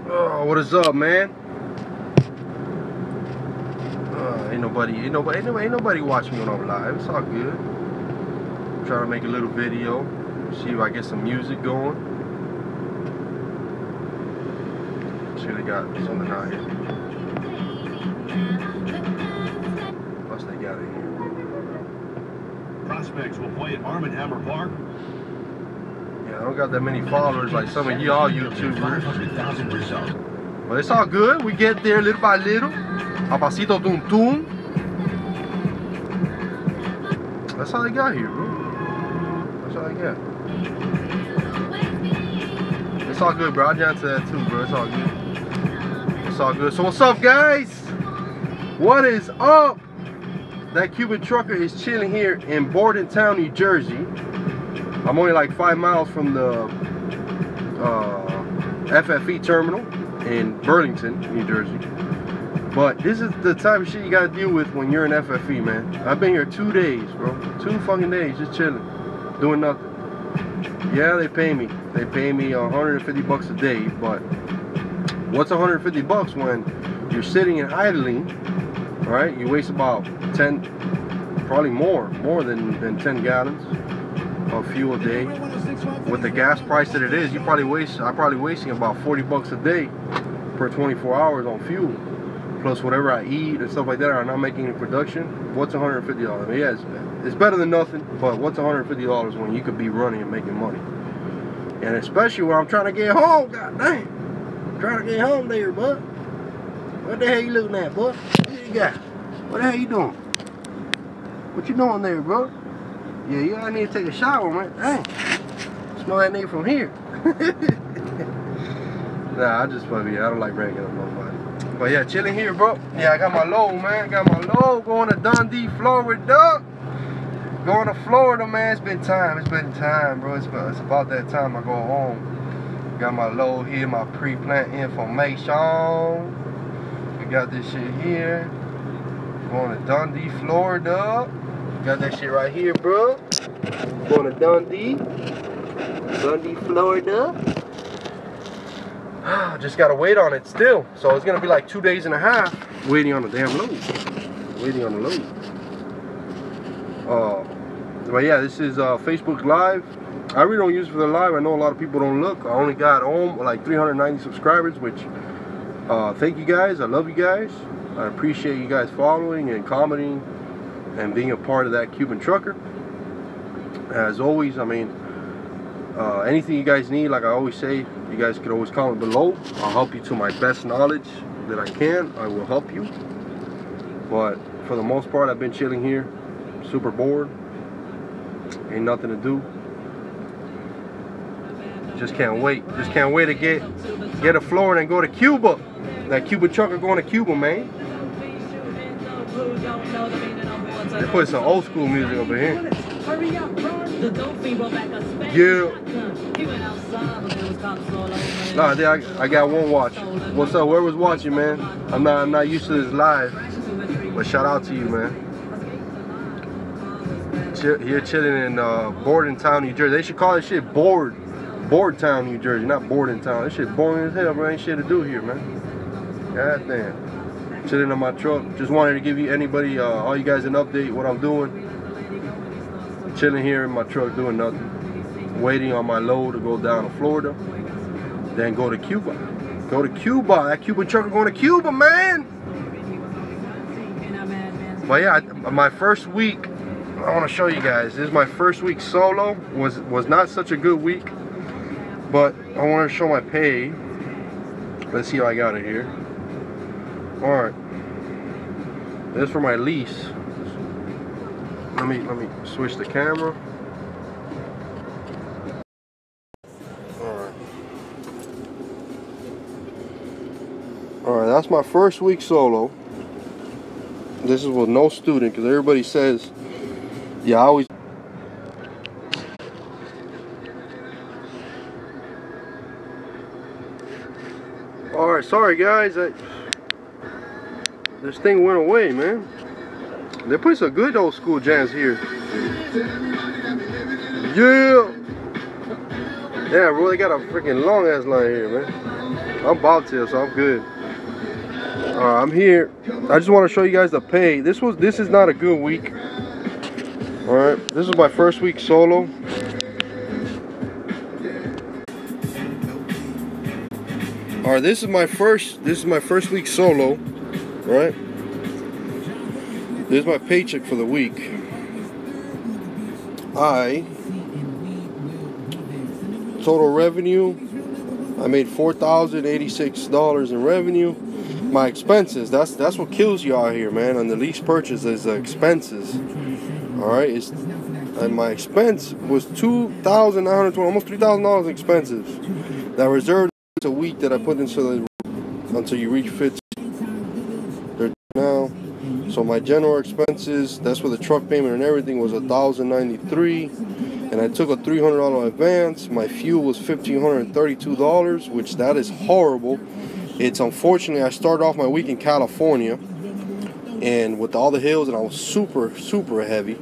Oh, what is up, man? Ain't nobody watching me when I'm live. It's all good. I'm trying to make a little video, see if I get some music going. See if they got something out here. What's they got in here? Prospects will play at Arm & Hammer Park. Yeah, I don't got that many followers like some of y'all YouTubers. But it's all good. We get there little by little. A pasito tum tum. That's all they got here, bro. That's all they got. It's all good, bro. I'll get into that too, bro. It's all good. It's all good. So what's up, guys? What is up? That Cuban trucker is chilling here in Borden, New Jersey. I'm only like 5 miles from the FFE terminal in Burlington, New Jersey. But this is the type of shit you gotta deal with when you're in FFE, man. I've been here 2 days, bro. 2 fucking days just chilling, doing nothing. Yeah, they pay me. They pay me 150 bucks a day, but what's 150 bucks when you're sitting and idling, right? You waste about 10, probably more than 10 gallons of fuel a day. With the gas price that it is, I'm probably wasting about 40 bucks a day per 24 hours on fuel. Plus whatever I eat and stuff like that, I'm not making any production. What's $150? I mean, yeah, it's better than nothing, but what's $150 when you could be running and making money? And especially when I'm trying to get home, god dang. I'm trying to get home there, bud. What the hell you looking at, bud? What you got? What the hell you doing? What you doing there, bro? Yeah, I need to take a shower, man. Dang. Smell that nigga from here. Nah, I just fucking, I don't like bragging on nobody. But yeah, chilling here, bro. Yeah, I got my load, man. Got my load going to Dundee, Florida. Going to Florida, man. It's been time. It's been time, bro. It's about that time I go home. Got my load here, my pre-plant information. We got this shit here. Going to Dundee, Florida. Got that shit right here, bro. Going to Dundee, Florida. Just gotta wait on it still. So it's gonna be like 2.5 days waiting on the damn load. Waiting on the load. But yeah, this is Facebook Live. I really don't use it for the live. I know a lot of people don't look. I only got like 390 subscribers, which thank you guys. I love you guys. I appreciate you guys following and commenting and being a part of that Cuban trucker. As always, I mean, anything you guys need, like I always say, you guys can always comment below. I'll help you to my best knowledge that I can. I will help you. But for the most part, I've been chilling here, super bored. Ain't nothing to do. Just can't wait. Just can't wait to get to Florida and go to Cuba. That Cuban trucker going to Cuba, man. They put some old school music over here. Yeah. Nah, I got one watch. What's up? Whoever's watching, man? I'm not used to this live, but shout out to you, man. Here chilling in Borden, New Jersey. They should call this shit Boardtown, New Jersey, not Borden Town. This shit boring as hell, bro. Ain't shit to do here, man. God damn. Chilling in my truck. Just wanted to give you all you guys an update what I'm doing. Chilling here in my truck doing nothing. Waiting on my load to go down to Florida. Then go to Cuba. Go to Cuba. That Cuban trucker going to Cuba, man. But yeah, my first week, I want to show you guys. This is my first week solo. Was not such a good week. But I want to show my pay. Let's see how I got it here. Alright. This is for my lease. Let me switch the camera. Alright, that's my first week solo. This is with no student, because everybody says, yeah, I always. Alright, sorry guys, this thing went away, man. They put some good old school jams here. Yeah! Yeah, bro, they got a freaking long ass line here, man. I'm bobtail, so I'm good. I'm here. I just want to show you guys the pay. This is not a good week. All right, this is my first week solo. All right, this is my first week solo. Right. This is my paycheck for the week. Total revenue, I made $4,086 in revenue. My expenses, that's what kills you out here, man. On the lease purchase is the expenses. All right, and my expense was $2,920, almost $3,000 in expenses. That reserved a week that I put into the until you reach 50. They're now. So my general expenses, that's with the truck payment and everything, was $1,093, and I took a $300 advance. My fuel was $1,532, which that is horrible. It's unfortunately I started off my week in California, and with all the hills, and I was super heavy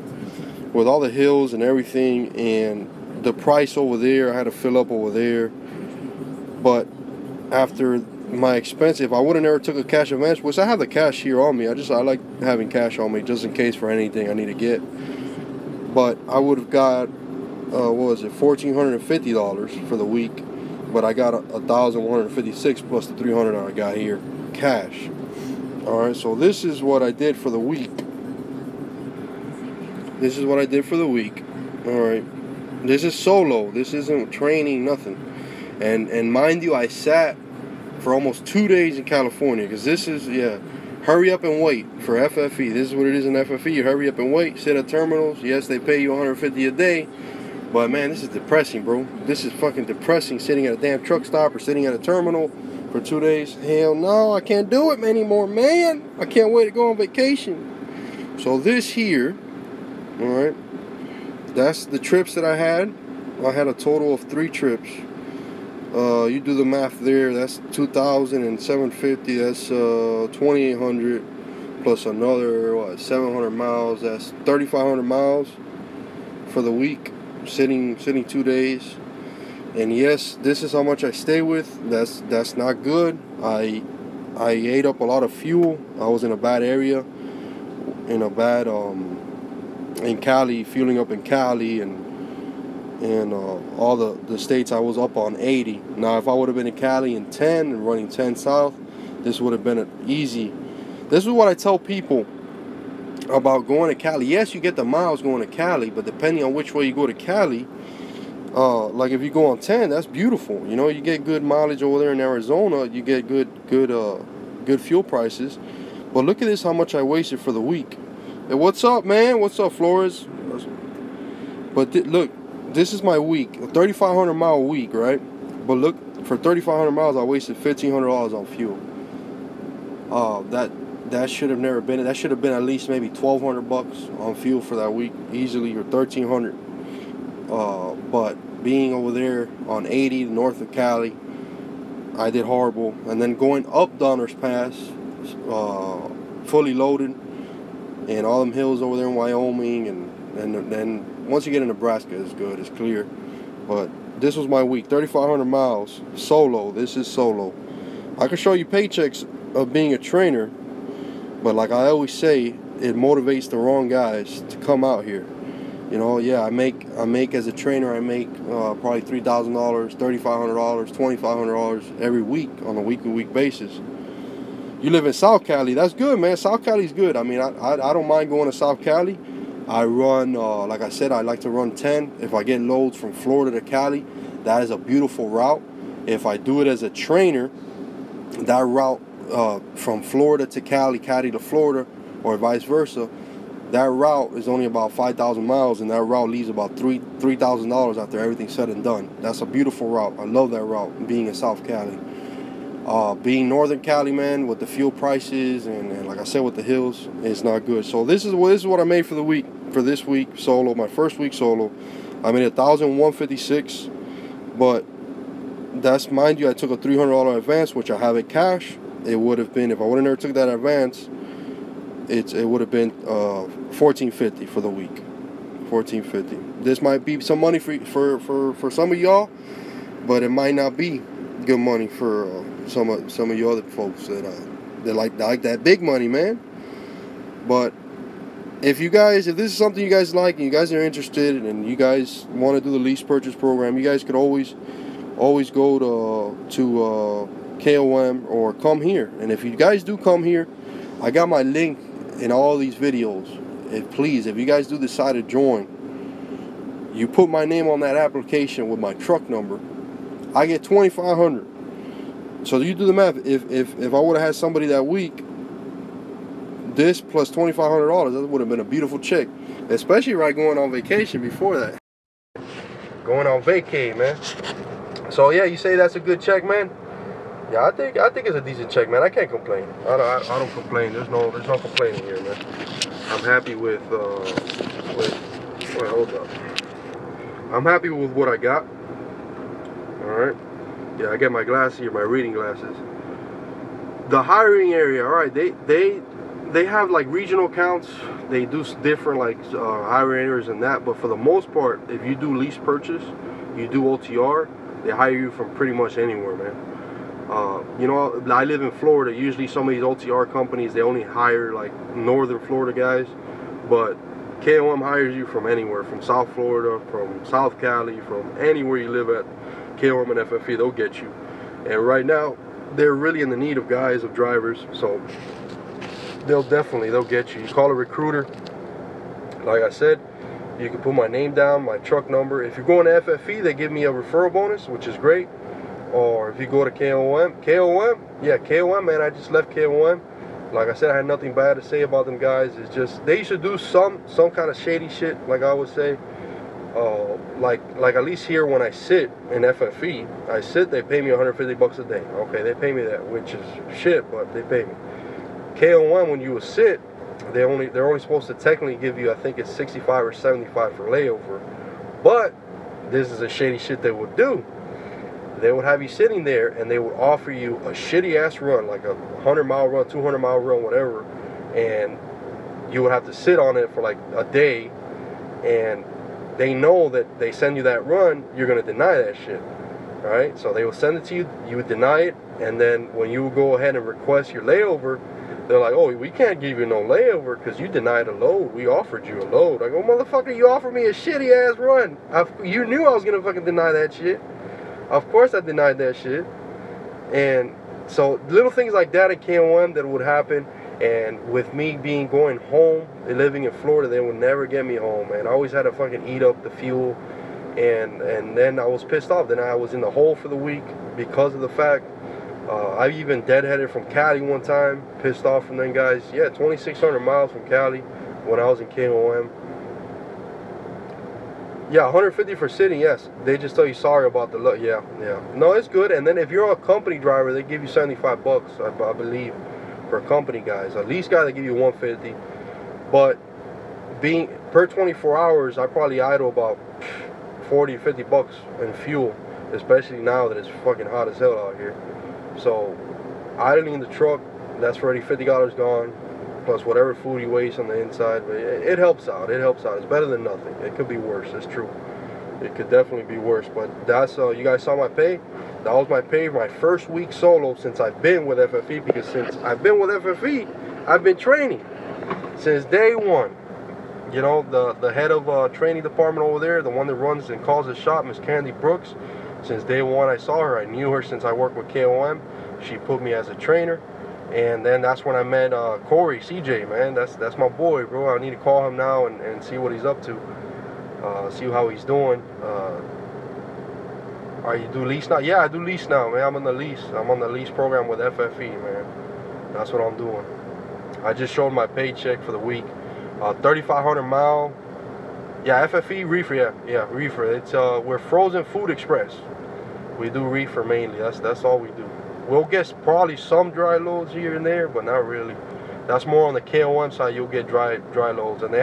with all the hills and everything, and the price over there, I had to fill up over there. But after my expense, if I would have never took a cash advance, which I have the cash here on me, I like having cash on me just in case for anything I need to get. But I would have got what was it, $1,450 for the week, but I got $1,156 plus the $300 I got here cash. All right, so this is what I did for the week. All right, this is solo. This isn't training, nothing. And mind you, I sat for almost 2 days in California, because this is, hurry up and wait for FFE. This is what it is in FFE. You hurry up and wait, sit at terminals. Yes, they pay you $150 a day, but man, this is depressing, bro. This is fucking depressing, sitting at a damn truck stop or sitting at a terminal for 2 days. Hell no, I can't do it anymore, man. I can't wait to go on vacation. So this here, all right, that's the trips that I had. I had a total of 3 trips. You do the math there. That's 2,750. That's 2,800 plus another 700 miles. That's 3,500 miles for the week. Sitting 2 days. And yes, this is how much I stay with. That's not good. I ate up a lot of fuel. I was in a bad area, in Cali, fueling up in Cali, and all the states I was up on 80. Now if I would have been in Cali in 10 and running 10 south, this would have been an easy. This is what I tell people about going to Cali. Yes, you get the miles going to Cali, but depending on which way you go to Cali, like if you go on 10, that's beautiful. You know, you get good mileage over there in Arizona. You get good fuel prices. But look at this, how much I wasted for the week. Hey, what's up, man? What's up, Flores? But look, this is my week, a 3,500 mile week, right? But look, for 3,500 miles, I wasted $1,500 on fuel. That should have never been it. That should have been at least maybe $1,200 on fuel for that week, easily, or $1,300. But being over there on 80 north of Cali, I did horrible. And then going up Donner's Pass, fully loaded, and all them hills over there in Wyoming, and then once you get in Nebraska, it's good, it's clear. But this was my week, 3,500 miles, solo. This is solo. I can show you paychecks of being a trainer, but like I always say, it motivates the wrong guys to come out here. You know, yeah, I make as a trainer, I make probably $3,000, $3,500, $2,500 every week on a week-to-week basis. You live in South Cali, that's good, man. South Cali's good. I mean, I don't mind going to South Cali. I run, like I said, I like to run 10. If I get loads from Florida to Cali, that is a beautiful route. If I do it as a trainer, that route from Florida to Cali, Cali to Florida, or vice versa, that route is only about 5,000 miles, and that route leaves about $3,000 after everything's said and done. That's a beautiful route. I love that route, being in South Cali. Being Northern Cali, man, with the fuel prices and like I said, with the hills, it's not good. So this is what I made for the week, for this week solo, my first week solo. I made $1,156, but that's, mind you, I took a $300 advance, which I have in cash. It would have been, if I would have never took that advance, it would have been $1,450 for the week. $1,450. This might be some money for some of y'all, but it might not be. good money for some of you other folks that like that big money, man. But if this is something you guys like and you guys are interested and you guys want to do the lease purchase program, you guys could always go to KOM or come here. And if you guys do come here, I got my link in all these videos. If you guys do decide to join, you put my name on that application with my truck number, I get $2,500. So you do the math. If I would have had somebody that week, this plus $2,500, that would have been a beautiful check. Especially right going on vacation before that. Going on vacay, man. So yeah, you say that's a good check, man. Yeah, I think it's a decent check, man. I can't complain. I don't complain. There's no complaining here, man. I'm happy with wait, hold up. I'm happy with what I got. All right. Yeah, I get my glasses here, my reading glasses. The hiring area, all right. They have like regional accounts. They do different like hiring areas and that. But for the most part, if you do lease purchase, you do OTR, they hire you from pretty much anywhere, man. You know, I live in Florida. Usually some of these OTR companies, they only hire like northern Florida guys. But KOM hires you from anywhere, from South Florida, from South Cali, from anywhere you live at. KOM and FFE, they'll get you. And right now, they're really in the need of guys, of drivers. So they'll get you. You call a recruiter. Like I said, you can put my name down, my truck number. If you're going to FFE, they give me a referral bonus, which is great. Or if you go to KOM, man, I just left KOM. Like I said, I had nothing bad to say about them guys. It's just they should do some kind of shady shit, like I would say. Like at least here when I sit in FFE, they pay me $150 a day. Okay, they pay me that, which is shit, but they pay me. KOM, when you would sit, they're only supposed to technically give you, I think it's 65 or 75 for layover. But this is a shady shit they would do. They would have you sitting there and they would offer you a shitty ass run, like a 100-mile run, 200-mile run, whatever, and you would have to sit on it for like a day, and they know that they send you that run, you're gonna deny that shit. Alright? So they will send it to you, you would deny it, and then when you go ahead and request your layover, they're like, oh, we can't give you no layover because you denied a load. We offered you a load. I go, motherfucker, you offered me a shitty ass run. You knew I was gonna fucking deny that shit. Of course I denied that shit. And so little things like that at KOM that would happen. And with me going home and living in Florida, they would never get me home, man. I always had to fucking eat up the fuel. And then I was pissed off. Then I was in the hole for the week because of the fact I even deadheaded from Cali one time. Pissed off from them guys. Yeah, 2,600 miles from Cali when I was in KOM. Yeah, 150 for sitting, yes. They just tell you sorry about the luck. Yeah. No, it's good. And then if you're a company driver, they give you $75, I believe, for company guys. A lease guy, they give you 150. But being per 24 hours, I probably idle about 40, 50 bucks in fuel, especially now that it's fucking hot as hell out here. So idling the truck, that's already $50 gone. Plus whatever food you waste on the inside, but it helps out. It's better than nothing. It could be worse. It's true. It could definitely be worse. But that's you guys saw my pay. That was my pay for my first week solo since I've been with FFE. Because since I've been with FFE, I've been training since day one. You know, the head of training department over there, the one that runs and calls the shop, Miss Candy Brooks. Since day one, I saw her. I knew her since I worked with KOM. She put me as a trainer. And then that's when I met Corey, CJ, man. That's my boy, bro. I need to call him now and see what he's up to. See how he's doing. You do lease now? Yeah, I do lease now, man. I'm on the lease program with FFE, man. That's what I'm doing. I just showed my paycheck for the week. 3,500 mile. Yeah, FFE reefer. Yeah, reefer. It's we're Frozen Food Express. We do reefer mainly. That's all we do. We'll get probably some dry loads here and there, but not really. That's more on the KOM side. You'll get dry loads, and the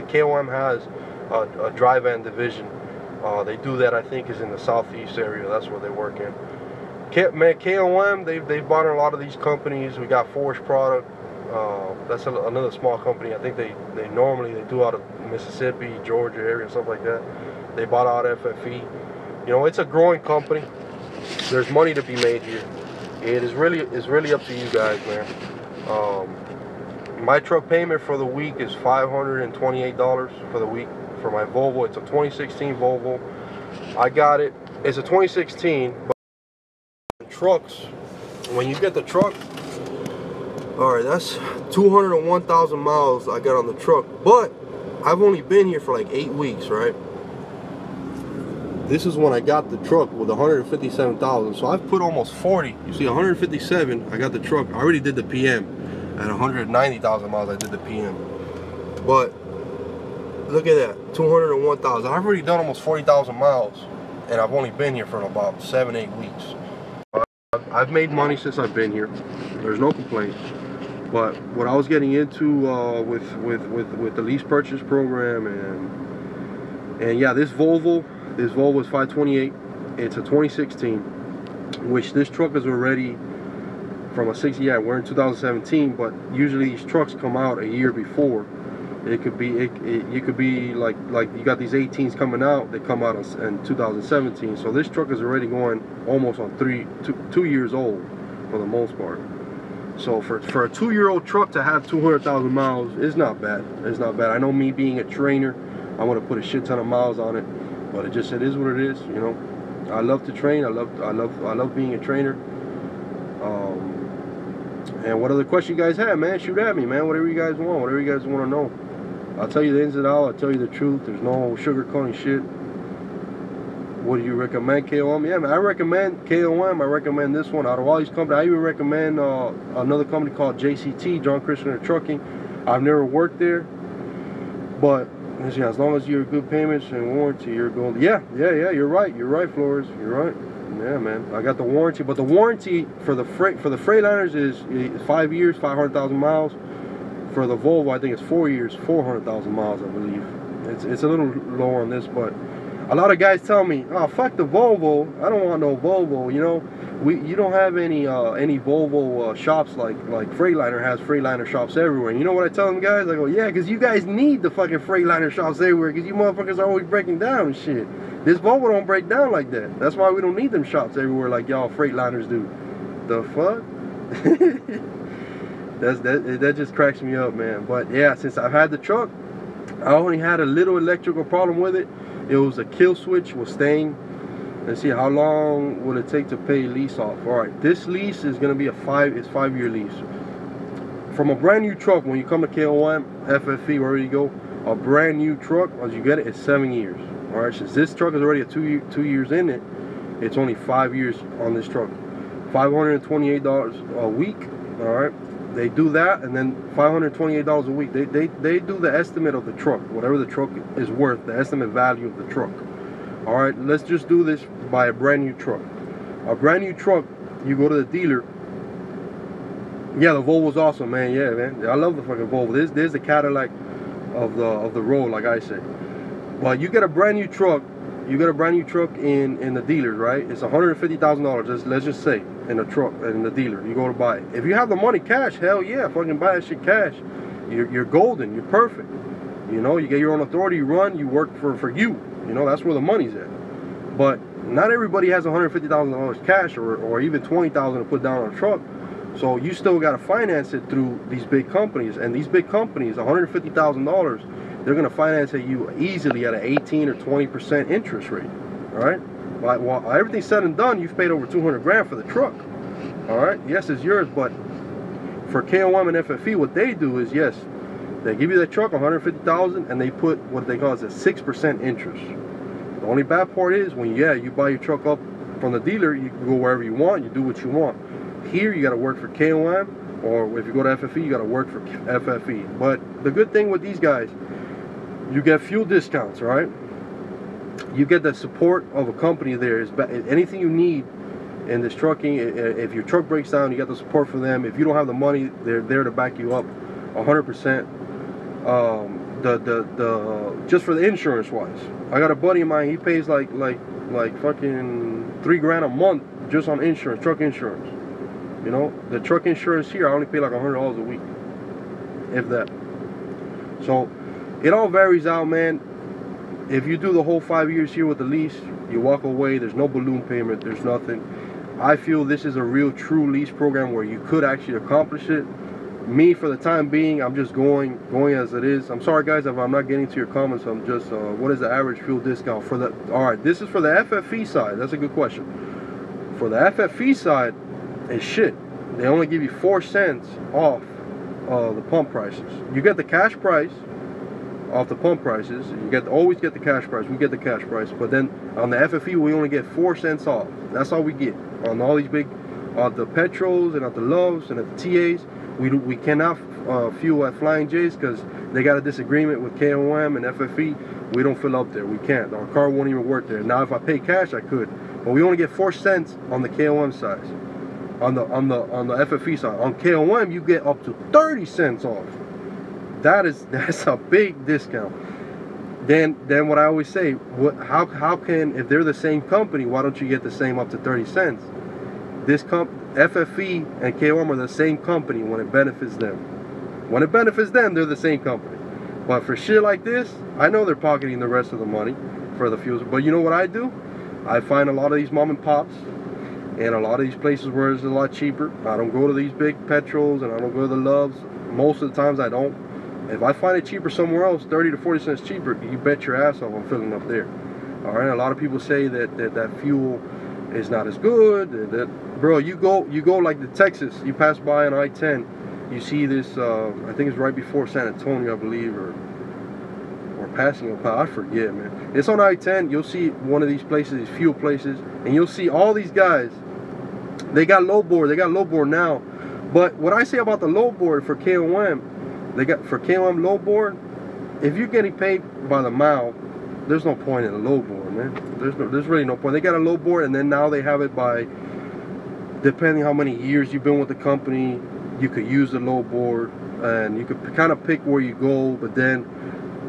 KOM has a dry van division. They do that. I think is in the southeast area. That's where they work in. Man, KOM they've bought a lot of these companies. We got Forest Product. That's another small company. I think they normally do out of Mississippi, Georgia area, stuff like that. They bought out FFE. You know, it's a growing company. there's money to be made here. It's really up to you guys, man. My truck payment for the week is $528 for the week for my Volvo. It's a 2016 Volvo. I got it. It's a 2016, but trucks, when you get the truck, all right, that's 201,000 miles I got on the truck, but I've only been here for like 8 weeks, right? This is when I got the truck with 157,000, so I've put almost 40. You see, 157, I got the truck. I already did the PM. At 190,000 miles, I did the PM. But look at that, 201,000. I've already done almost 40,000 miles, and I've only been here for about 7-8 weeks. I've made money since I've been here. There's no complaints. But what I was getting into with the lease purchase program, and yeah, this Volvo is 528. It's a 2016, which this truck is already from a 60. Yeah, we're in 2017, but usually these trucks come out a year before. It could be you could be like you got these 18s coming out. They come out in 2017. So this truck is already going almost on 2 years old for the most part. So for a 2-year-old truck to have 200,000 miles is not bad. It's not bad. I know, me being a trainer, I want to put a shit ton of miles on it, but it is what it is. You know, I love to train. I love being a trainer. And what other question you guys have, man? Shoot at me, man. Whatever you guys want. Whatever you guys want to know. I'll tell you the ins and outs. I'll tell you the truth. There's no sugarcoating shit. What do you recommend, KOM? Yeah, man, I recommend KOM. I recommend this one. Out of all these companies, I even recommend another company called JCT, John Christian Trucking. I've never worked there, but yeah, as long as you're good payments and warranty, you're going. Yeah. You're right. You're right, Flores. You're right. Yeah, man. I got the warranty, but the warranty for the Freightliners is 5 years, 500,000 miles. For the Volvo, I think it's 4 years, 400,000 miles, I believe. It's a little lower on this, but a lot of guys tell me, "Oh, fuck the Volvo. I don't want no Volvo." You know, you don't have any Volvo shops like Freightliner has Freightliner shops everywhere. And you know what I tell them, guys? I go, "Yeah, because you guys need the fucking Freightliner shops everywhere, because you motherfuckers are always breaking down and shit. This Volvo don't break down like that. That's why we don't need them shops everywhere like y'all Freightliners do." The fuck? that just cracks me up, man. But yeah, since I've had the truck, I only had a little electrical problem with it. It was a kill switch was staying. Let's see, how long will it take to pay lease off? All right, this lease is gonna be a 5-year lease. From a brand new truck, when you come to KOM, FFE, wherever you go, a brand new truck, as you get it, it's 7 years. All right, since this truck is already 2 years in it, it's only 5 years on this truck. $528 a week. All right, they do that, and then $528 a week. They do the estimate of the truck, whatever the truck is worth, the estimate value of the truck. All right, let's just do this by a brand new truck. A brand new truck, you go to the dealer. Yeah, the Volvo's awesome, man. Yeah, man, I love the fucking Volvo. There's the Cadillac of the road, like I say. But you get a brand new truck. You get a brand new truck in the dealer, right? It's $150,000. Let's just say in a truck in the dealer. You go to buy it. If you have the money cash, hell yeah, fucking buy that shit cash. You're golden. You're perfect. You know, you get your own authority. You run. You work for you. You know, that's where the money's at. But not everybody has $150,000 cash or even $20,000 to put down on a truck. So you still got to finance it through these big companies. And these big companies, $150,000, they're going to finance it you easily at an 18 or 20% interest rate. All right? While everything's said and done, you've paid over 200 grand for the truck. All right? Yes, it's yours, but for KOM and FFE, what they do is, yes, they give you the truck, $150,000, and they put what they call as a 6% interest. The only bad part is when, you buy your truck up from the dealer, you can go wherever you want, you do what you want. Here, you got to work for KOM, or if you go to FFE, you got to work for FFE. But the good thing with these guys, you get fuel discounts, right? You get the support of a company there. Anything you need in this trucking, if your truck breaks down, you got the support for them. If you don't have the money, they're there to back you up 100%. Just for the insurance wise, I got a buddy of mine, he pays like fucking $3 grand a month just on insurance, truck insurance. You know, the truck insurance here, I only pay like $100 a week, if that. So it all varies out, man. If you do the whole 5 years here with the lease, You walk away. There's no balloon payment. There's nothing. I feel this is a real, true lease program where you could actually accomplish it. Me, for the time being, I'm just going as it is. I'm sorry, guys, if I'm not getting to your comments. I'm just, what is the average fuel discount for the? All right, this is for the FFE side. That's a good question. For the FFE side, it's shit. They only give you 4 cents off the pump prices. You get the cash price off the pump prices. You always get the cash price. We get the cash price, but then on the FFE, we only get 4 cents off. That's all we get on all these big, the petrols and at the Loves and at the TAs. We cannot fuel at Flying J's because they got a disagreement with KOM and FFE. We don't fill up there. We can't. Our car won't even work there. Now, if I pay cash, I could, but we only get 4 cents on the KOM side. On the FFE side. On KOM, you get up to 30 cents off. That's a big discount. Then what I always say, how can, if they're the same company, why don't you get the same up to 30 cents? FFE and KOM are the same company when it benefits them. When it benefits them, they're the same company. But for shit like this, I know they're pocketing the rest of the money for the fuels. But you know what I do? I find a lot of these mom and pops and a lot of these places where it's a lot cheaper. I don't go to these big petrols and I don't go to the Loves. Most of the times I don't. If I find it cheaper somewhere else, 30 to 40 cents cheaper, you bet your ass off I'm filling up there. All right, a lot of people say that fuel is not as good. Bro, you go like the Texas, you pass by on I-10, you see this, I think it's right before San Antonio, I believe, or passing, I forget, man. It's on I-10. You'll see one of these places, these fuel places, and you'll see all these guys. They got low board now. But what I say about the low board for KOM, for KOM low board, if you're getting paid by the mile, there's no point in a low board, man. There's really no point. They got a low board, and then now they have it by, depending how many years you've been with the company, you could use the low board, and you could kind of pick where you go, but then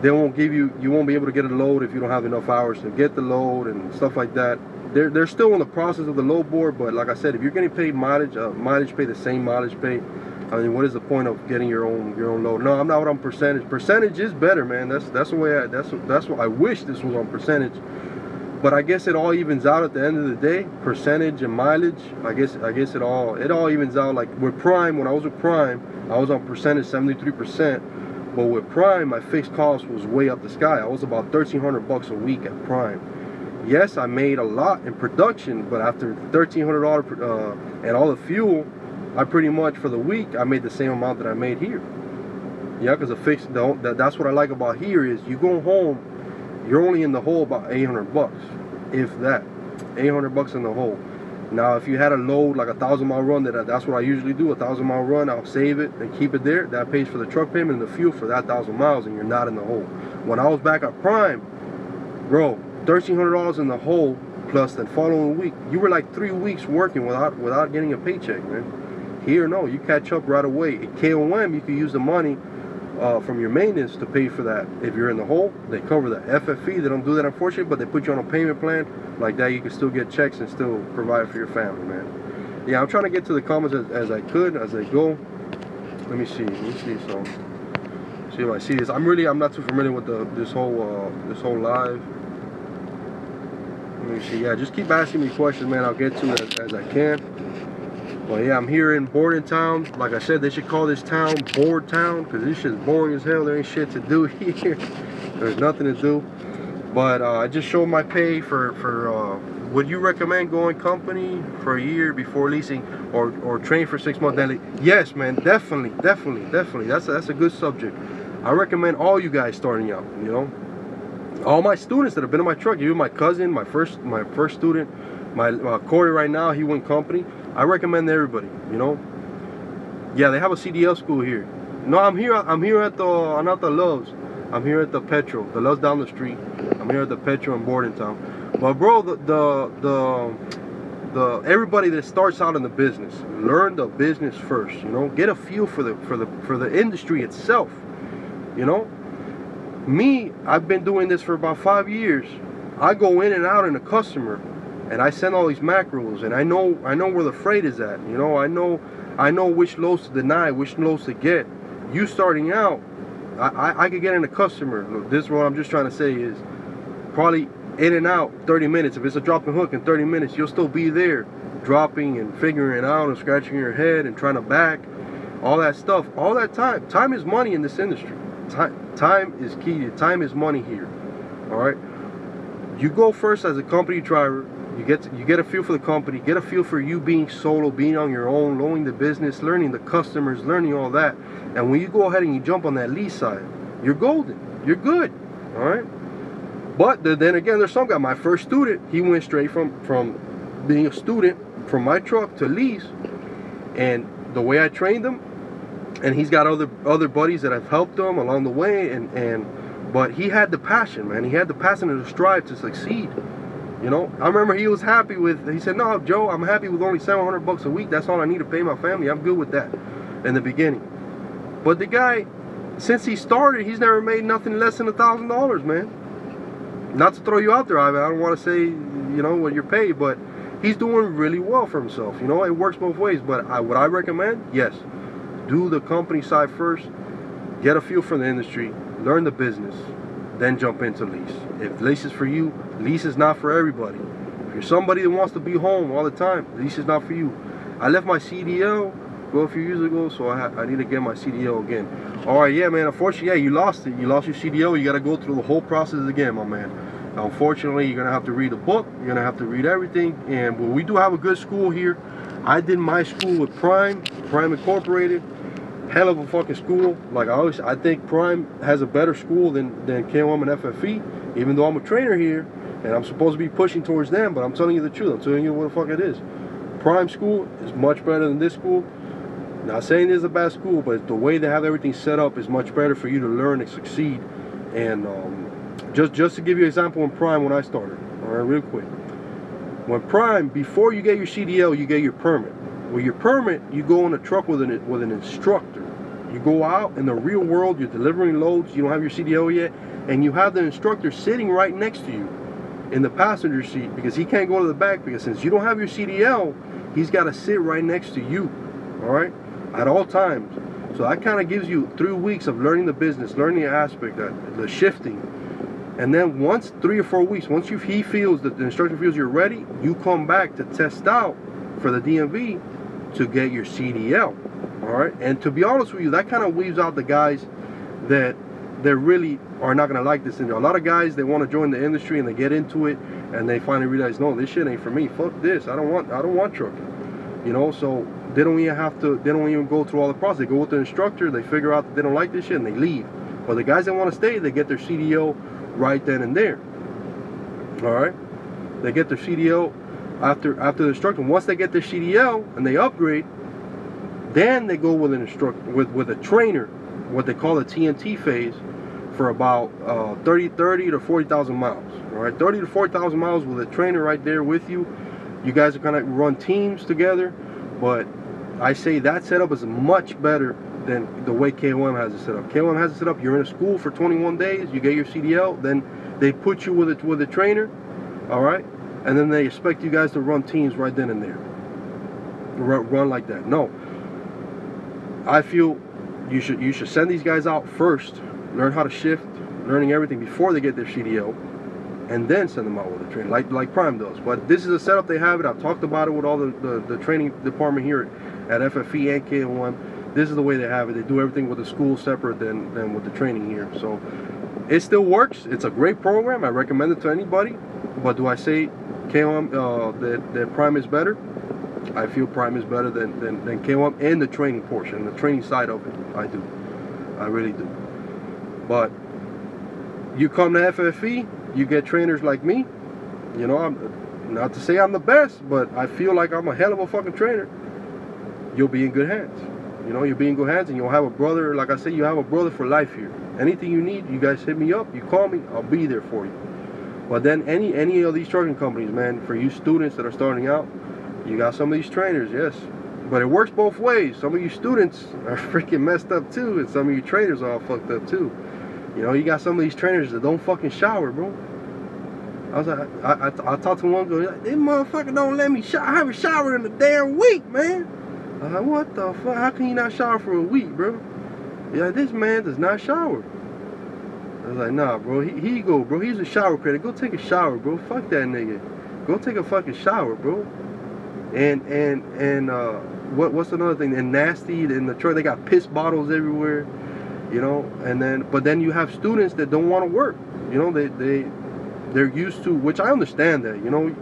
they won't give you won't be able to get a load if you don't have enough hours to get the load and stuff like that. They're still in the process of the low board, but like I said, if you're getting paid mileage, mileage pay, the same mileage pay, I mean, what is the point of getting your own load? No, I'm not on percentage. Percentage is better, man. That's the way that's what I wish this was on percentage. But I guess it all evens out at the end of the day. Percentage and mileage, I guess it all evens out. Like with Prime, when I was with Prime, I was on percentage 73%. But with Prime, my fixed cost was way up the sky. I was about $1,300 a week at Prime. Yes, I made a lot in production, but after $1,300 and all the fuel, I pretty much for the week I made the same amount that I made here. Yeah, because that's what I like about here is you go home, you're only in the hole about $800, if that, $800 in the hole. Now, if you had a load like a 1,000-mile run, that's what I usually do. A 1,000-mile run, I'll save it and keep it there. That pays for the truck payment and the fuel for that 1,000 miles, and you're not in the hole. When I was back at Prime, bro, $1,300 in the hole plus the following week, you were like 3 weeks working without getting a paycheck, man. Here, no, you catch up right away. At KOM, you can use the money from your maintenance to pay for that. If you're in the hole, they cover that. FFE, they don't do that, unfortunately, but they put you on a payment plan. Like that, you can still get checks and still provide for your family, man. Yeah, I'm trying to get to the comments as I go. Let me see. So, see if I see this. I'm not too familiar with this whole live. Let me see. Yeah, just keep asking me questions, man. I'll get to it as I can. But yeah, I'm here in Borden town. Like I said, they should call this town Borden town because this shit's boring as hell. There ain't shit to do here. There's nothing to do. But I just showed my pay for would you recommend going company for a year before leasing or train for 6 months then? Yes, man, definitely. That's a good subject. I recommend all you guys starting out, you know. All my students that have been in my truck, even my cousin, my first student, my Corey right now, he went company. I recommend everybody, you know. Yeah, they have a CDL school here. No, I'm here at not the Loves. I'm here at the Petro. The Loves down the street. I'm here at the Petro in Borden town. But bro, the everybody that starts out in the business, learn the business first, you know. Get a feel for the industry itself, you know. Me, I've been doing this for about 5 years. I go in and out in a customer, and I send all these macros, and I know where the freight is at. You know, I know which loads to deny, which loads to get. You starting out, I could get in a customer. This is what I'm just trying to say is probably in and out 30 minutes. If it's a drop and hook in 30 minutes, you'll still be there dropping and figuring it out and scratching your head and trying to back, all that stuff, all that time. Time is money in this industry. Time is key. Time is money here. All right. You go first as a company driver. You get a feel for the company, get a feel for you being solo, being on your own, knowing the business, learning the customers, learning all that. And when you go ahead and you jump on that lease side, you're golden. You're good. All right. But then again, there's some guy. My first student, he went straight from being a student from my truck to lease, and the way I trained him, and he's got other buddies that have helped him along the way, but he had the passion, man. He had the passion and the strive to succeed. You know, I remember he was happy with. He said, "No, Joe, I'm happy with only $700 a week. That's all I need to pay my family. I'm good with that." In the beginning, but the guy, since he started, he's never made nothing less than $1,000, man. Not to throw you out there, I don't want to say, you know, what you're paid, but he's doing really well for himself. You know, it works both ways. But would I recommend? Yes. Do the company side first. Get a feel for the industry. Learn the business. Then jump into lease. If lease is for you, lease is not for everybody. If you're somebody that wants to be home all the time, lease is not for you. I left my CDL a few years ago, so I need to get my CDL again. All right, yeah, man. Unfortunately, yeah, you lost it. You lost your CDL. You got to go through the whole process again, my man. Unfortunately, you're gonna have to read a book. You're gonna have to read everything. And well, we do have a good school here. I did my school with Prime Incorporated. Hell of a fucking school. Like I think Prime has a better school than KOM and FFE. Even though I'm a trainer here and I'm supposed to be pushing towards them, but I'm telling you the truth. I'm telling you what the fuck it is. Prime school is much better than this school. Not saying it's a bad school, but the way they have everything set up is much better for you to learn and succeed. And just to give you an example, in Prime when I started, all right, real quick. When Prime, before you get your CDL, you get your permit. With your permit, you go on a truck with an instructor. You go out in the real world, you're delivering loads, you don't have your CDL yet, and you have the instructor sitting right next to you in the passenger seat, because he can't go to the back, because since you don't have your CDL, he's got to sit right next to you, all right, at all times. So that kind of gives you 3 weeks of learning the business, learning the aspect, the shifting. And then once 3 or 4 weeks, once he feels that the instructor feels you're ready, you come back to test out for the DMV to get your CDL. All right. And to be honest with you, that kind of weaves out the guys that really are not gonna like this industry. A lot of guys, they want to join the industry and they get into it and they finally realize, no, this shit ain't for me. Fuck this. I don't want trucking. You know, so they don't even go through all the process. They go with the instructor, they figure out that they don't like this shit and they leave. But the guys that want to stay, they get their CDL right then and there. All right, they get their CDL after the instructor. Once they get their CDL and they upgrade, then they go with an instructor, with a trainer, what they call a TNT phase, for about 30 to 40,000 miles. All right, 30 to 40,000 miles with a trainer right there with you. You guys are gonna run teams together, but I say that setup is much better than the way KOM has it set up. KOM has it set up, you're in a school for 21 days, you get your CDL, then they put you with a trainer, all right, and then they expect you guys to run teams right then and there. Run like that. No, I feel you should send these guys out first, learn how to shift, learning everything before they get their CDL, and then send them out with a trainer, like Prime does. But this is a setup they have it. I've talked about it with all the training department here at FFE and KOM. This is the way they have it. They do everything with the school separate than with the training here. So it still works. It's a great program. I recommend it to anybody. But do I say KOM that Prime is better? I feel Prime is better than KOM in the training portion, the training side of it. I do. I really do. But you come to FFE, you get trainers like me. You know, I'm not to say I'm the best, but I feel like I'm a hell of a fucking trainer. You'll be in good hands. You know, you'll be in good hands, and you'll have a brother. Like I said, you have a brother for life here. Anything you need, you guys hit me up. You call me, I'll be there for you. But then any of these trucking companies, man, for you students that are starting out, you got some of these trainers, yes. But it works both ways. Some of you students are freaking messed up too, and some of you trainers are all fucked up too. You know, you got some of these trainers that don't fucking shower, bro. I was like, I talked to one girl, like, this motherfucker don't let me shower. I haven't showered in a damn week, man. I was like, what the fuck? How can you not shower for a week, bro? Yeah, this man does not shower. I was like, nah, bro. Here you go, bro. Here's a shower credit. Go take a shower, bro. Fuck that nigga. Go take a fucking shower, bro. And what's another thing? And nasty in the truck. They got piss bottles everywhere, you know. But then you have students that don't want to work. You know, they're used to, which I understand that. You know,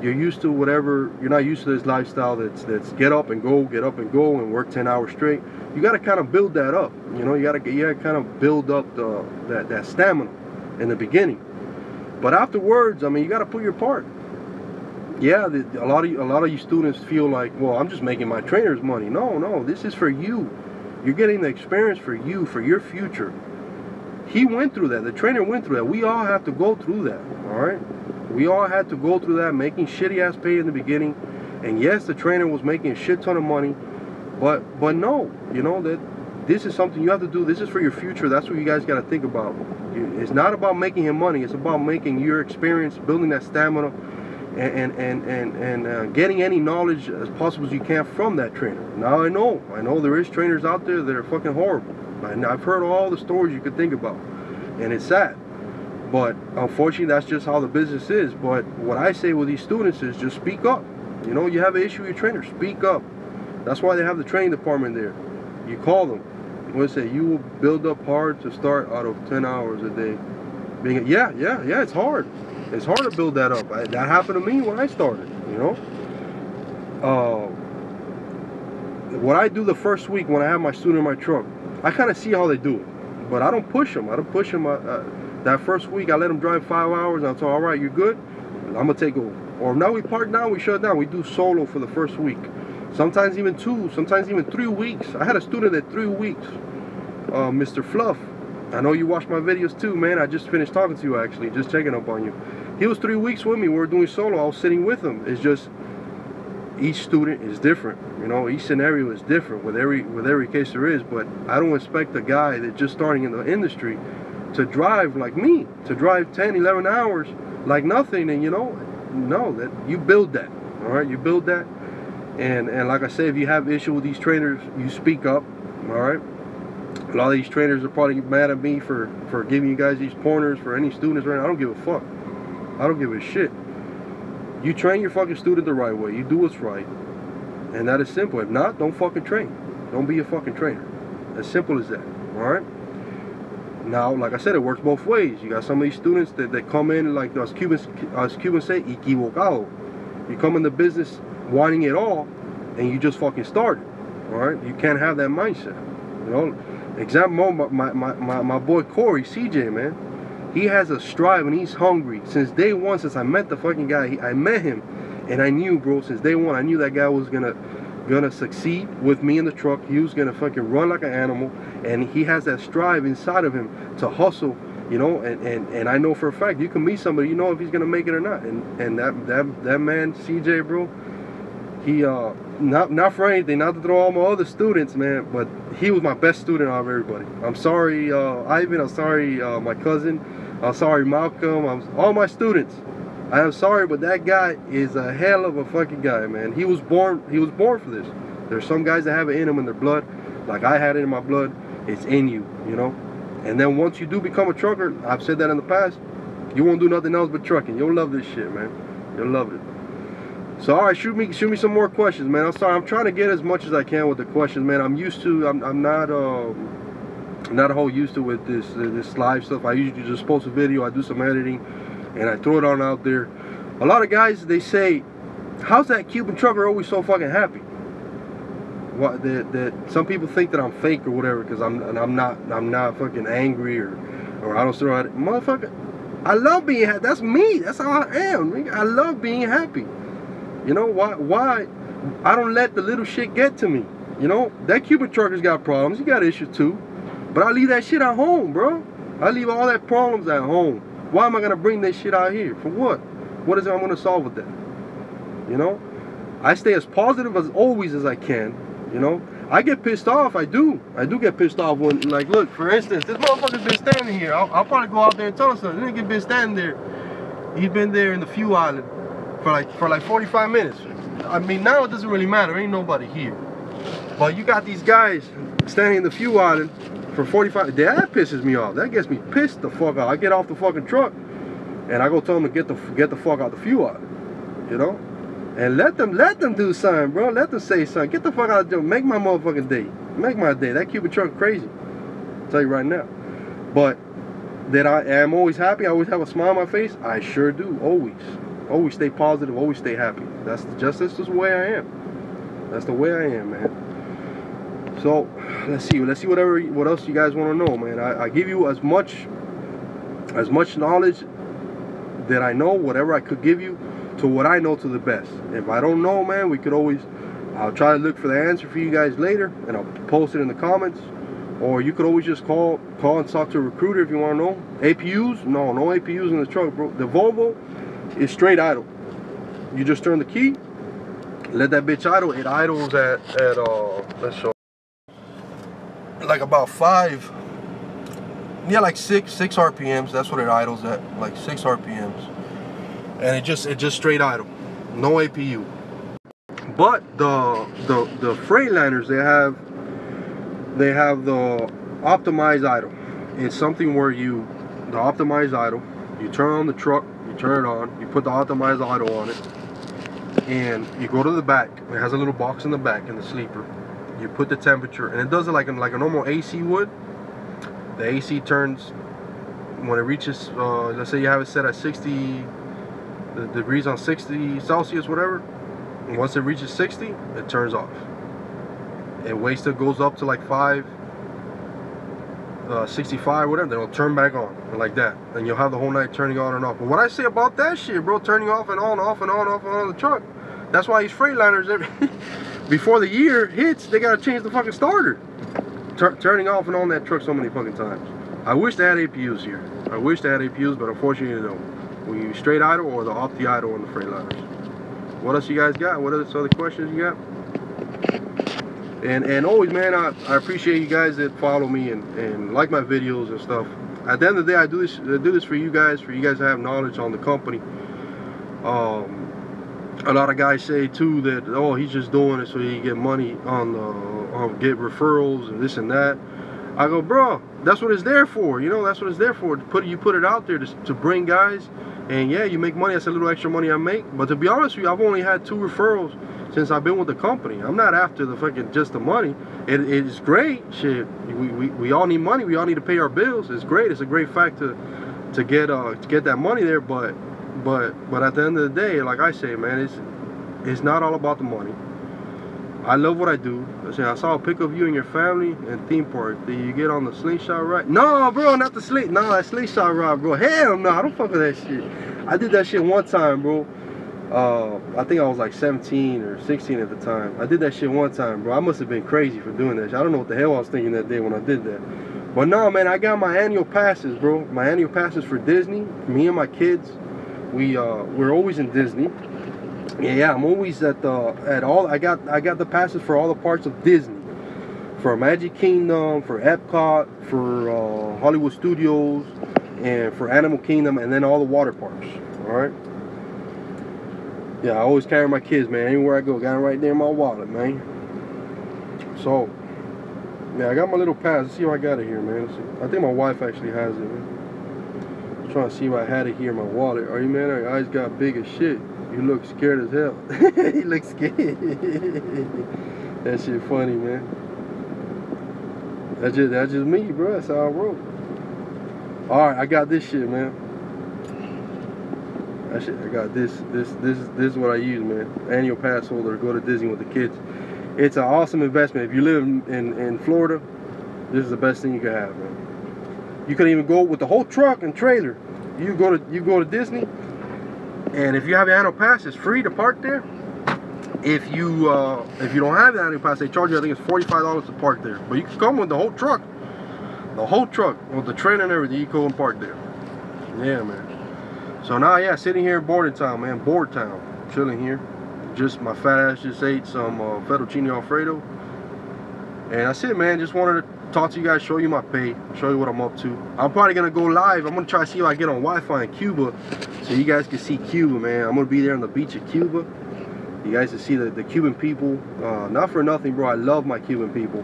you're used to whatever. You're not used to this lifestyle that's get up and go, and work 10 hours straight. You got to kind of build that up. You know, you got to kind of build up that stamina in the beginning. But afterwards, I mean, you got to put your part. Yeah, a lot of you students feel like, well, I'm just making my trainer's money. No, this is for you. You're getting the experience for you, for your future. He went through that. The trainer went through that. We all have to go through that. All right. We all had to go through that, making shitty ass pay in the beginning. And yes, the trainer was making a shit ton of money, but no, you know that this is something you have to do. This is for your future. That's what you guys got to think about. It's not about making him money. It's about making your experience, building that stamina, and getting any knowledge as possible as you can from that trainer. Now I know there is trainers out there that are fucking horrible. And I've heard all the stories you could think about, and it's sad. But unfortunately, that's just how the business is. But what I say with these students is just speak up. You know, you have an issue with your trainer, speak up. That's why they have the training department there. You call them. What say? You will build up hard to start out of 10 hours a day. Yeah, it's hard. It's hard to build that up. That happened to me when I started, you know. What I do the first week when I have my student in my truck, I kind of see how they do it. But I don't push them. That first week, I let them drive 5 hours, and I tell them, all right, you're good? I'm going to take over. Or now we park down, we shut down. We do solo for the first week. Sometimes even 2, sometimes even 3 weeks. I had a student at 3 weeks, Mr. Fluff. I know you watch my videos too, man. I just finished talking to you, actually, just checking up on you. He was 3 weeks with me. We were doing solo. I was sitting with him. It's just each student is different. You know, each scenario is different with every case there is. But I don't expect a guy that's just starting in the industry to drive like me, to drive 10, 11 hours like nothing. And you know, no, that you build that. All right, you build that. And like I say, if you have issue with these trainers, you speak up. All right. A lot of these trainers are probably mad at me for giving you guys these pointers for any students right now. I don't give a fuck. I don't give a shit. You train your fucking student the right way. You do what's right. And that is simple. If not, don't fucking train. Don't be a fucking trainer. As simple as that. Alright? Now, like I said, it works both ways. You got some of these students that come in, like us Cubans say, equivocado. You come in the business wanting it all, and you just fucking started. Alright? You can't have that mindset. You know? Example, my boy Corey, CJ, man. He has a strive and he's hungry. Since day one, since I met the fucking guy, I met him. And I knew, bro, since day one, I knew that guy was gonna succeed with me in the truck. He was gonna fucking run like an animal. And he has that strive inside of him to hustle, you know. And I know for a fact, you can meet somebody, you know if he's gonna make it or not. And that man, CJ, bro, he not for anything, not to throw all my other students, man, but he was my best student out of everybody. I'm sorry, Ivan. I'm sorry, my cousin. I'm sorry, Malcolm. All my students. I am sorry, but that guy is a hell of a fucking guy, man. He was born for this. There's some guys that have it in them in their blood, like I had it in my blood. It's in you, you know. And then once you do become a trucker, I've said that in the past, you won't do nothing else but trucking. You'll love this shit, man. You'll love it. So all right, shoot me some more questions, man. I'm sorry, I'm trying to get as much as I can with the questions, man. I'm not a whole used to with this live stuff. I usually just post a video, I do some editing, and I throw it on out there. A lot of guys, they say, how's that Cuban trucker always so fucking happy? What that some people think that I'm fake or whatever because I'm not fucking angry or I don't throw at it. Motherfucker, I love being happy. That's me. That's how I am. I love being happy. You know, why I don't let the little shit get to me. You know, that Cuban trucker's got problems. He got issues too. But I leave that shit at home, bro. I leave all that problems at home. Why am I going to bring that shit out here? For what? What is it I'm going to solve with that? You know, I stay as positive as always as I can. You know, I get pissed off. I do get pissed off when, like, look, for instance, this motherfucker's been standing here. I'll probably go out there and tell him something. This nigga been standing there. He's been there in the fuel island for like 45 minutes. I mean, now it doesn't really matter. Ain't nobody here. But you got these guys standing in the fuel island for 45. That pisses me off. That gets me pissed the fuck out. I get off the fucking truck and I go tell them to get the fuck out the fuel out. You know? And let them do something, bro. Let them say something. Get the fuck out of there. Make my motherfucking day. Make my day. That Cuban truck crazy. I'll tell you right now. But that I am always happy. I always have a smile on my face. I sure do. Always. Always stay positive. Always stay happy. That's the way I am. That's the way I am, man. So let's see what else you guys want to know, man. I give you as much knowledge that I know, whatever I could give you, to what I know to the best. If I don't know, man, I'll try to look for the answer for you guys later, and I'll post it in the comments. Or you could always just call and talk to a recruiter if you want to know. APUs? No APUs in the truck, bro. The Volvo is straight idle. You just turn the key, let that bitch idle. It idles at let's show, like about 5, yeah, like 6 RPMs. That's what it idles at, like 6 RPMs. And it just straight idle, no APU. But the Freightliners, they have the optimized idle. It's something where the optimized idle, you turn on the truck, you turn it on, you put the optimized idle on it, and you go to the back. It has a little box in the back in the sleeper. You put the temperature, and it does it like a normal AC would. The AC turns when it reaches, let's say you have it set at 60 degrees on 60 Celsius, whatever. And once it reaches 60, it turns off. And waste still goes up to like 65, whatever, then it'll turn back on, like that. And you'll have the whole night turning on and off. But what I say about that shit, bro, turning off and on, off and on, off and on the truck, that's why these Freightliners, before the year hits, they gotta change the fucking starter. Turning off and on that truck so many fucking times. I wish they had APUs here. I wish they had APUs, but unfortunately they don't. We use straight idle or the opti idle on the Freightliners. What else you guys got? What other questions you got? And always, man, I appreciate you guys that follow me and like my videos and stuff. At the end of the day, I do this for you guys to have knowledge on the company. A lot of guys say too that, oh, he's just doing it so he can get money on get referrals and this and that. I go, bro, that's what it's there for. You know, that's what it's there for. You put it out there to bring guys, and yeah, you make money. That's a little extra money I make. But to be honest with you, I've only had 2 referrals since I've been with the company. I'm not after the fucking just the money. It is great, shit. We all need money. We all need to pay our bills. It's great. It's a great fact to get that money there. But at the end of the day, like I say, man, it's not all about the money. I love what I do. I saw a pic of you and your family in theme park. Did you get on the slingshot ride? No, bro, not the sling. No, that slingshot ride, bro. Hell no, I don't fuck with that shit. I did that shit one time, bro. I think I was like 17 or 16 at the time. I did that shit one time, bro. I must have been crazy for doing that shit. I don't know what the hell I was thinking that day when I did that. But no, man, I got my annual passes, bro. My annual passes for Disney. Me and my kids, we're always in Disney. Yeah, I'm always at all. I got the passes for all the parts of Disney, for Magic Kingdom, for Epcot, for Hollywood Studios, and for Animal Kingdom, and then all the water parks. All right. Yeah, I always carry my kids, man. Anywhere I go, got them right there in my wallet, man. So, yeah, I got my little pass. Let's see if I got it here, man. I think my wife actually has it, man. I'm trying to see if I had it here in my wallet. Are you, man? Your eyes got big as shit. You look scared as hell. He looks scared. That shit funny, man. That's just me, bro. That's how I roll. Alright, I got this shit, man. That shit, I got this is what I use, man. Annual pass holder to go to Disney with the kids. It's an awesome investment. If you live in Florida, this is the best thing you can have, man. You can even go with the whole truck and trailer. You go to Disney. And if you have your annual pass, it's free to park there. If you don't have the annual pass, they charge you, I think it's $45 to park there. But you can come with the whole truck with the trailer and everything. You go and park there. Yeah, man. So now, yeah, sitting here in Borden town, man, Borden town, chilling here. Just my fat ass just ate some fettuccine alfredo, and that's it, man. Just wanted to talk to you guys, show you my pay, show you what I'm up to. I'm probably gonna go live. I'm gonna try to see if I get on Wi-Fi in Cuba, so you guys can see Cuba, man. I'm gonna be there on the beach of Cuba. You guys can see the Cuban people. Not for nothing, bro. I love my Cuban people.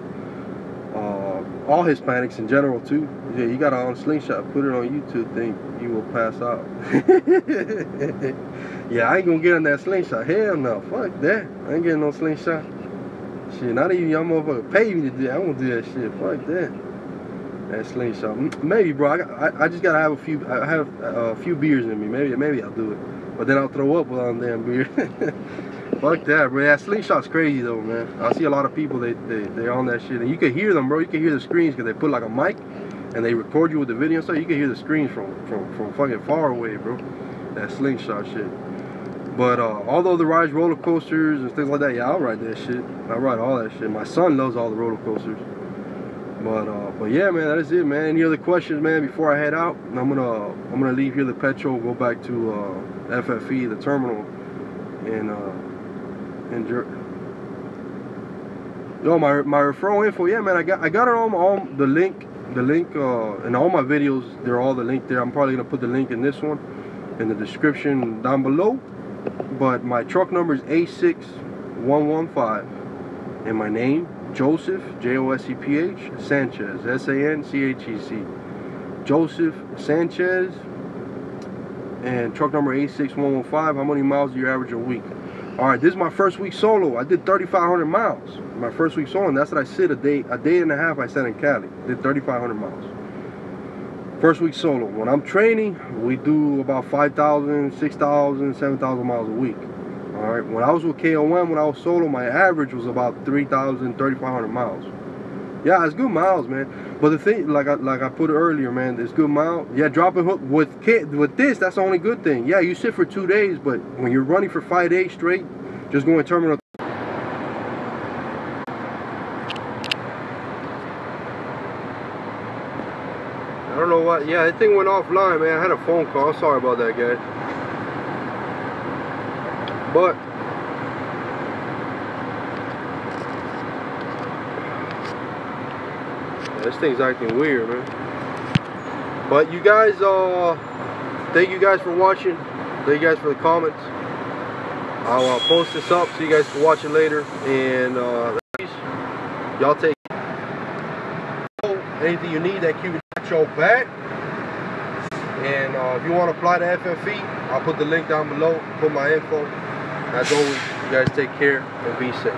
all Hispanics in general too. Yeah, you got on slingshot, put it on YouTube, think you will pass out. Yeah, I ain't gonna get on that slingshot. Hell no, fuck that. I ain't getting no slingshot. Shit, not even y'all motherfucker pay me to do that. I won't do that shit. Fuck that. That slingshot. Maybe, bro. I just gotta have a few. I have a few beers in me. Maybe I'll do it. But then I'll throw up on damn beer. Fuck that, bro. That slingshot's crazy though, man. I see a lot of people they're on that shit, and you can hear them, bro. You can hear the screens because they put like a mic and they record you with the video, so you can hear the screens from fucking far away, bro. That slingshot shit. But although the rides roller coasters and things like that, yeah, I'll ride that shit. I ride all that shit. My son loves all the roller coasters. But yeah, man, that is it, man. Any other questions, man? Before I head out, I'm gonna leave here the petrol, go back to FFE, the terminal, and yo, my referral info, yeah, man. I got it on the link in all my videos. They're all the link there. I'm probably gonna put the link in this one in the description down below. But my truck number is A6115, and my name Joseph, Joseph Sanchez, Sanchez, Joseph Sanchez, and truck number A6115. How many miles do you average a week? All right, this is my first week solo. I did 3,500 miles. My first week solo, and that's what I said a day and a half. I sat in Cali. Did 3,500 miles. First week solo. When I'm training, we do about 5,000, 6,000, 7,000 miles a week. All right. When I was with KOM, when I was solo, my average was about 3,000, 3,500 miles. Yeah, it's good miles, man. But the thing, like I put it earlier, man, it's good miles. Yeah, dropping hook with this, that's the only good thing. Yeah, you sit for 2 days, but when you're running for 5 days straight, just going terminal. I don't know what. Yeah, that thing went offline, man. I had a phone call. Sorry about that, guys. But this thing's acting weird, man. But you guys, thank you guys for watching. Thank you guys for the comments. I'll post this up so you guys can watch it later. And y'all take anything you need that Cuban Nacho back. And if you want to apply to FFE, I'll put the link down below. Put my info. As always, you guys take care and be safe.